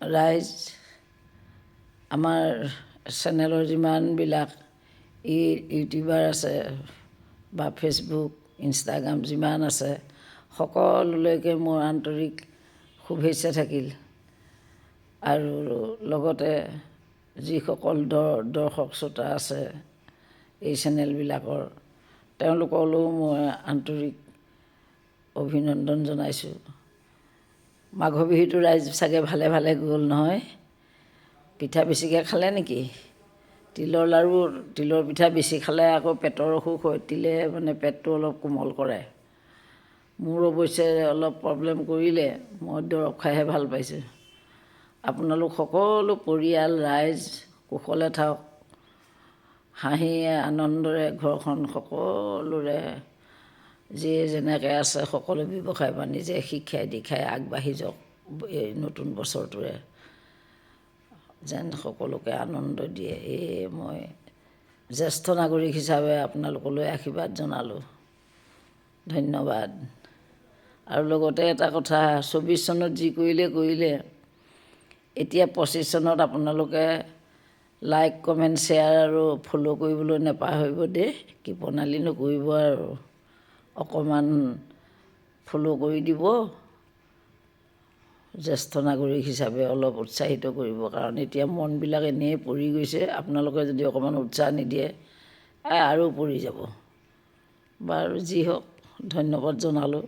ৰাইজ আমাৰ চেনেলৰ যিমানবিলাক ইউটিউবাৰ আছে বা ফেচবুক ইনষ্টাগ্ৰাম যিমান আছে সকলোলৈকে মোৰ আন্তৰিক শুভেচ্ছা থাকিল আৰু লগতে যিসকল দৰ্শক শ্ৰোতা আছে এই চেনেলবিলাকৰ তেওঁলোকলৈও মই আন্তৰিক অভিনন্দন জনাইছোঁ। মাঘৰ বিহুটো ৰাইজ চাগে ভালে ভালে গ'ল নহয়? পিঠা বেছিকৈ খালে নেকি? তিলৰ লাড়ু তিলৰ পিঠা বেছি খালে আকৌ পেটৰ অসুখ হয়, তিলে মানে পেটটো অলপ কোমল কৰে। মোৰ অৱশ্যে অলপ প্ৰব্লেম কৰিলে, মই দৰৱ খাইহে ভাল পাইছোঁ। আপোনালোক সকলো পৰিয়াল ৰাইজ কুশলে থাকক, হাঁহি আনন্দৰে ঘৰখন সকলোৰে যিয়ে যেনেকৈ আছে সকলো ব্যৱসায় বাণিজ্যে শিক্ষাই দীক্ষাই আগবাঢ়ি যাওক। এই নতুন বছৰটোৰে যেন সকলোকে আনন্দ দিয়ে, এই মই জ্যেষ্ঠ নাগৰিক হিচাপে আপোনালোকলৈ আশীৰ্বাদ জনালোঁ। ধন্যবাদ। আৰু লগতে এটা কথা, 24 চনত যি কৰিলে এতিয়া 25 চনত আপোনালোকে লাইক কমেণ্ট শ্বেয়াৰ আৰু ফ'ল' কৰিবলৈ নেপাহৰিব দেই। কৃপণালি নকৰিব আৰু অকণমান ফ'ল' কৰি দিব। জ্যেষ্ঠ নাগৰিক হিচাপে অলপ উৎসাহিত কৰিব, কাৰণ এতিয়া মনবিলাক এনেই পৰি গৈছে। আপোনালোকে যদি অকণমান উৎসাহ নিদিয়ে আৰু পৰি যাব। বাৰু যি হওক, ধন্যবাদ জনালোঁ।